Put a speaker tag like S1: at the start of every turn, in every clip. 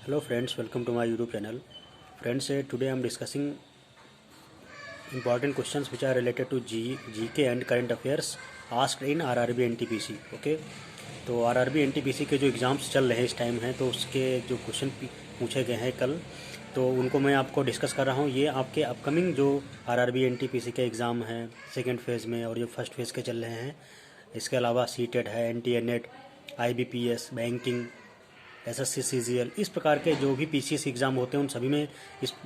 S1: Hello friends, welcome to my YouTube channel. Friends, today I am discussing important questions which are related to GK and current affairs asked in RRB NTPC. Okay, तो RRB NTPC के जो exams चल रहे हैं इस time हैं, तो उसके जो क्वेश्चन पूछे गए हैं कल, तो उनको मैं आपको डिस्कस कर रहा हूँ। ये आपके अपकमिंग जो RRB NTPC के एग्ज़ाम हैं सेकेंड फेज़ में और जो फर्स्ट फेज़ के चल रहे हैं, इसके अलावा सीटेट है, NTA net, IBPS, banking, SSC CGL, इस प्रकार के जो भी PCS एग्ज़ाम होते हैं उन सभी में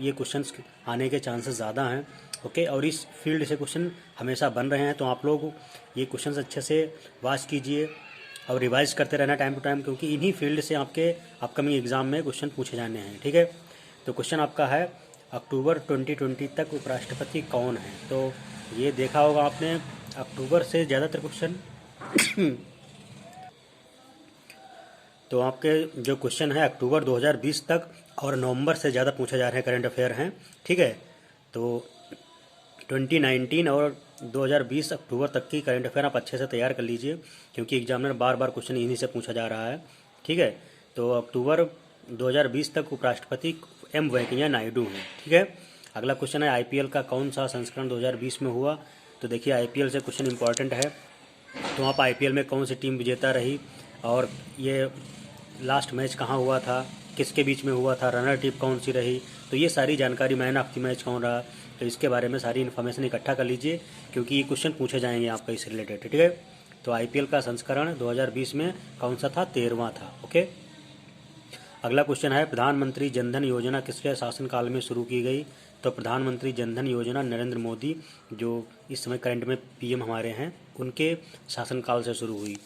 S1: ये क्वेश्चंस आने के चांसेस ज़्यादा हैं। ओके, और इस फील्ड से क्वेश्चन हमेशा बन रहे हैं, तो आप लोग ये क्वेश्चंस अच्छे से वॉच कीजिए और रिवाइज करते रहना टाइम टू टाइम, क्योंकि इन्हीं फील्ड से आपके अपकमिंग एग्ज़ाम में क्वेश्चन पूछे जाने हैं। ठीक है, तो क्वेश्चन आपका है अक्टूबर 2020 तक उपराष्ट्रपति कौन है। तो ये देखा होगा आपने, अक्टूबर से ज़्यादातर क्वेश्चन तो आपके जो क्वेश्चन है अक्टूबर 2020 तक और नवंबर से ज़्यादा पूछे जा रहे हैं, करंट अफेयर हैं। ठीक है, तो 2019 और 2020 अक्टूबर तक की करंट अफेयर आप अच्छे से तैयार कर लीजिए, क्योंकि एग्जामिनर बार बार क्वेश्चन इन्हीं से पूछा जा रहा है। ठीक है, तो अक्टूबर 2020 तक उपराष्ट्रपति M वेंकैया नायडू हैं। ठीक है, अगला क्वेश्चन है IPL का कौन सा संस्करण 2020 में हुआ। तो देखिए, IPL से क्वेश्चन इंपॉर्टेंट है, तो आप IPL में कौन सी टीम विजेता रही और ये लास्ट मैच कहाँ हुआ था, किसके बीच में हुआ था, रनर टीम कौन सी रही, तो ये सारी जानकारी, मैन ऑफ द मैच कौन रहा, तो इसके बारे में सारी इन्फॉर्मेशन इकट्ठा कर लीजिए, क्योंकि ये क्वेश्चन पूछे जाएंगे आपका इससे रिलेटेड। ठीक है, तो IPL का संस्करण 2020 में कौन सा था, 13वां था। ओके, अगला क्वेश्चन है प्रधानमंत्री जनधन योजना किसके शासनकाल में शुरू की गई। तो प्रधानमंत्री जनधन योजना नरेंद्र मोदी, जो इस समय करंट में PM हमारे हैं, उनके शासनकाल से शुरू हुई।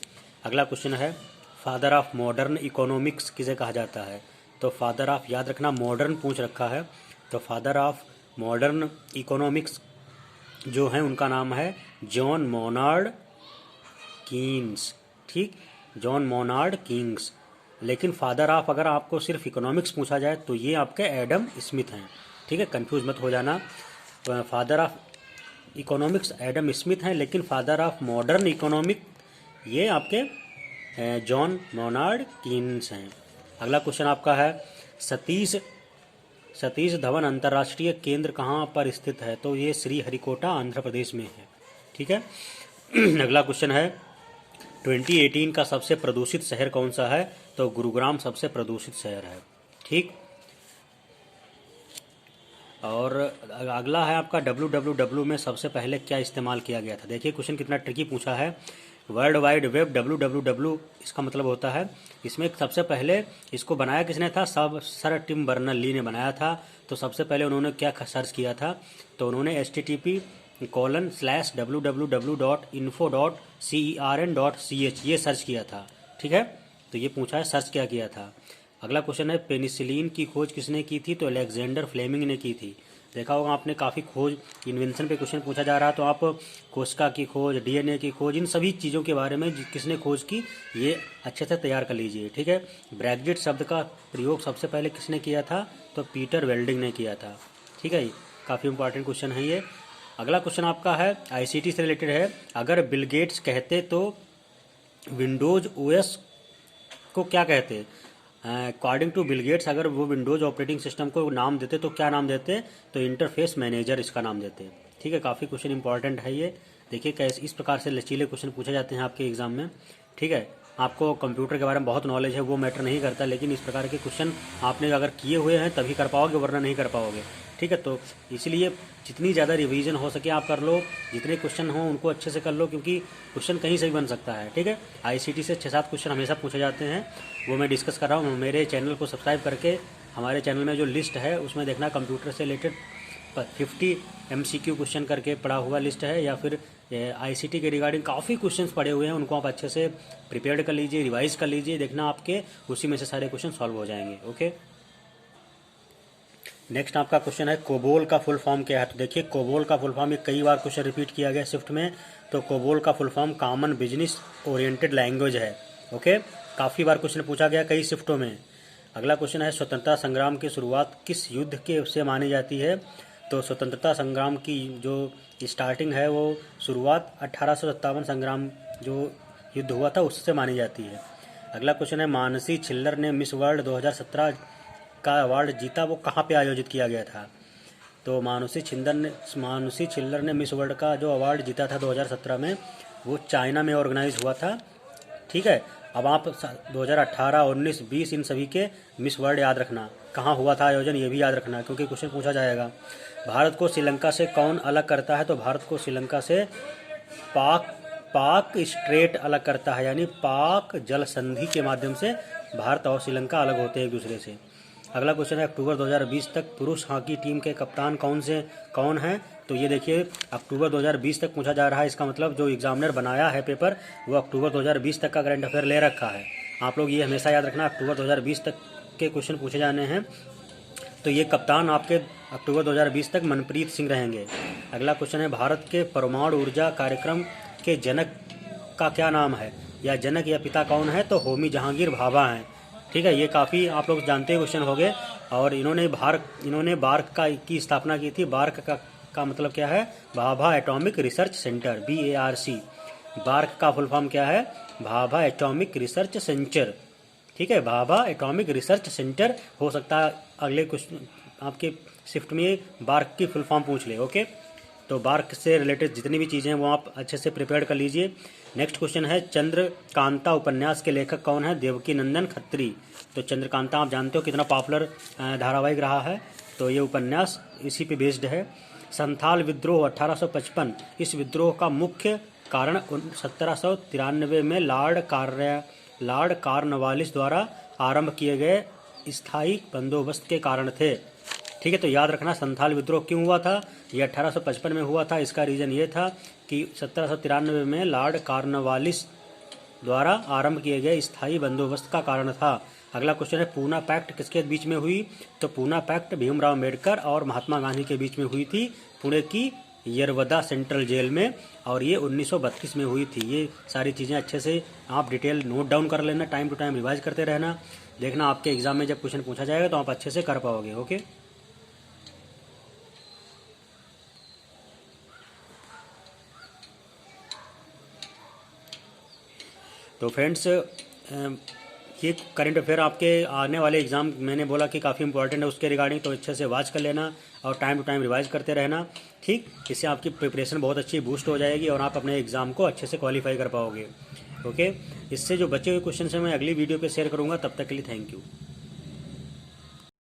S1: अगला क्वेश्चन है फादर ऑफ मॉडर्न इकोनॉमिक्स किसे कहा जाता है। तो फादर ऑफ, याद रखना मॉडर्न पूछ रखा है, तो फादर ऑफ मॉडर्न इकोनॉमिक्स जो है उनका नाम है जॉन मोनार्ड कीन्स। ठीक, जॉन मोनार्ड किंग्स। लेकिन फादर ऑफ अगर आपको सिर्फ इकोनॉमिक्स पूछा जाए तो ये आपके एडम स्मिथ हैं। ठीक है, कंफ्यूज मत हो जाना। Father of economics Adam Smith हैं, लेकिन फादर ऑफ मॉडर्न इकोनॉमिक ये आपके जॉन मोनार्ड कीन्स हैं। अगला क्वेश्चन आपका है सतीश धवन अंतर्राष्ट्रीय केंद्र कहाँ पर स्थित है। तो ये श्रीहरिकोटा आंध्र प्रदेश में है। ठीक है, अगला क्वेश्चन है 2018 का सबसे प्रदूषित शहर कौन सा है। तो गुरुग्राम सबसे प्रदूषित शहर है। ठीक, और अगला है आपका www में सबसे पहले क्या इस्तेमाल किया गया था। देखिए क्वेश्चन कितना ट्रिकी पूछा है। वर्ल्ड वाइड वेब www इसका मतलब होता है, इसमें सबसे पहले इसको बनाया किसने था, सर टिम बर्नर ली ने बनाया था। तो सबसे पहले उन्होंने क्या सर्च किया था, तो उन्होंने http://www.info.cern.ch ये सर्च किया था। ठीक है, तो ये पूछा है सर्च क्या किया था। अगला क्वेश्चन है पेनिसिलिन की खोज किसने की थी। तो अलेक्जेंडर फ्लेमिंग ने की थी। देखा होगा आपने, काफ़ी खोज इन्वेंशन पे क्वेश्चन पूछा जा रहा है, तो आप कोशिका की खोज, DNA की खोज, इन सभी चीज़ों के बारे में किसने खोज की ये अच्छे से तैयार कर लीजिए। ठीक है, ब्रेग्जिट शब्द का प्रयोग सबसे पहले किसने किया था। तो पीटर वेल्डिंग ने किया था। ठीक है, काफ़ी इंपॉर्टेंट क्वेश्चन है ये। अगला क्वेश्चन आपका है ICT से रिलेटेड है। अगर बिल गेट्स कहते तो विंडोज़ OS को क्या कहते। अकॉर्डिंग टू बिल गेट्स अगर वो विंडोज़ ऑपरेटिंग सिस्टम को नाम देते तो क्या नाम देते। तो इंटरफेस मैनेजर इसका नाम देते। ठीक है, काफ़ी क्वेश्चन इंपॉर्टेंट है ये। देखिए कैसे इस प्रकार से लचीले क्वेश्चन पूछे जाते हैं आपके एग्जाम में। ठीक है, आपको कंप्यूटर के बारे में बहुत नॉलेज है वो मैटर नहीं करता, लेकिन इस प्रकार के क्वेश्चन आपने अगर किए हुए हैं तभी कर पाओगे, वरना नहीं कर पाओगे। ठीक है, तो इसलिए जितनी ज़्यादा रिवीजन हो सके आप कर लो, जितने क्वेश्चन हों उनको अच्छे से कर लो, क्योंकि क्वेश्चन कहीं से भी बन सकता है। ठीक है, ICT से 6-7 क्वेश्चन हमेशा पूछे जाते हैं, वो मैं डिस्कस कर रहा हूँ। मेरे चैनल को सब्सक्राइब करके हमारे चैनल में जो लिस्ट है उसमें देखना, कंप्यूटर से रिलेटेड 50 MCQ क्वेश्चन करके पढ़ा हुआ लिस्ट है, या फिर ICT के रिगार्डिंग काफ़ी क्वेश्चंस पड़े हुए हैं, उनको आप अच्छे से प्रिपेयर कर लीजिए, रिवाइज कर लीजिए, देखना आपके उसी में से सारे क्वेश्चन सॉल्व हो जाएंगे। ओके, नेक्स्ट आपका क्वेश्चन है कोबोल का फुल फॉर्म क्या है। तो देखिए कोबोल का फुल फॉर्म, ये कई बार क्वेश्चन रिपीट किया गया शिफ्ट में। तो कोबोल का full form common business oriented language है। ओके, काफ़ी बार क्वेश्चन पूछा गया कई शिफ्टों में। अगला क्वेश्चन है स्वतंत्रता संग्राम की शुरुआत किस युद्ध के से मानी जाती है। तो स्वतंत्रता संग्राम की जो स्टार्टिंग है वो शुरुआत 1857 संग्राम जो युद्ध हुआ था उससे मानी जाती है। अगला क्वेश्चन है मानसी छिल्लर ने मिस वर्ल्ड 2017 का अवार्ड जीता वो कहाँ पे आयोजित किया गया था? तो मानुषी छिल्लर ने मिस वर्ल्ड का जो अवार्ड जीता था 2017 में, वो चाइना में ऑर्गेनाइज हुआ था। ठीक है, अब आप 2018, 19, 20 इन सभी के मिस वर्ल्ड याद रखना, कहाँ हुआ था आयोजन ये भी याद रखना, क्योंकि क्वेश्चन पूछा जाएगा। भारत को श्रीलंका से कौन अलग करता है? तो भारत को श्रीलंका से पाक स्ट्रेट अलग करता है, यानी पाक जल संधि के माध्यम से भारत और श्रीलंका अलग होते हैं एक दूसरे से। अगला क्वेश्चन है, अक्टूबर 2020 तक पुरुष हॉकी टीम के कप्तान कौन हैं? तो ये देखिए, अक्टूबर 2020 तक पूछा जा रहा है, इसका मतलब जो एग्जामिनर बनाया है पेपर वो अक्टूबर 2020 तक का करंट अफेयर ले रखा है। आप लोग ये हमेशा याद रखना, अक्टूबर 2020 तक के क्वेश्चन पूछे जाने हैं। तो ये कप्तान आपके अक्टूबर 2020 तक मनप्रीत सिंह रहेंगे। अगला क्वेश्चन है, भारत के परमाणु ऊर्जा कार्यक्रम के जनक का क्या नाम है, या जनक या पिता कौन है? तो होमी जहांगीर भाभा हैं। ठीक है, ये काफ़ी आप लोग जानते हैं क्वेश्चन हो गए। और इन्होंने बार्क की स्थापना की थी। बार्क का मतलब क्या है? Bhabha atomic research centre, BARC। Bark का फुल फॉर्म क्या है? Bhabha atomic research centre. ठीक है, भाभा एटॉमिक रिसर्च सेंटर। हो सकता है अगले क्वेश्चन आपके शिफ्ट में बार्क की फुल फॉर्म पूछ ले। ओके, तो बार्क से रिलेटेड जितनी भी चीज़ें हैं वो आप अच्छे से प्रिपेयर कर लीजिए। नेक्स्ट क्वेश्चन है, चंद्रकांता उपन्यास के लेखक कौन है? देवकी नंदन खत्री। तो चंद्रकांता आप जानते हो कितना पॉपुलर धारावाहिक रहा है, तो ये उपन्यास इसी पे बेस्ड है। संथाल विद्रोह 1855, इस विद्रोह का मुख्य कारण 1793 में लॉर्ड कार्नवालिस द्वारा आरंभ किए गए स्थायी बंदोबस्त के कारण थे। ठीक है, तो याद रखना संथाल विद्रोह क्यों हुआ था? ये 1855 में हुआ था। इसका रीज़न ये था कि 1793 में लॉर्ड कार्नवालिस द्वारा आरंभ किए गए स्थायी बंदोबस्त का कारण था। अगला क्वेश्चन है, पूना पैक्ट किसके बीच में हुई? तो पूना पैक्ट भीमराव अम्बेडकर और महात्मा गांधी के बीच में हुई थी, पुणे की यरवदा सेंट्रल जेल में, और ये 1932 में हुई थी। ये सारी चीज़ें अच्छे से आप डिटेल नोट डाउन कर लेना, टाइम टू टाइम रिवाइज करते रहना। देखना आपके एग्जाम में जब क्वेश्चन पूछा जाएगा तो आप अच्छे से कर पाओगे। ओके, तो फ्रेंड्स, ये करंट अफेयर आपके आने वाले एग्ज़ाम मैंने बोला कि काफ़ी इंपॉर्टेंट है, उसके रिगार्डिंग तो अच्छे से वॉच कर लेना और टाइम टू टाइम रिवाइज करते रहना। ठीक, इससे आपकी प्रिपरेशन बहुत अच्छी बूस्ट हो जाएगी और आप अपने एग्ज़ाम को अच्छे से क्वालिफाई कर पाओगे। ओके, इससे जो बचे हुए क्वेश्चन हैं मैं अगली वीडियो पे शेयर करूँगा। तब तक के लिए थैंक यू।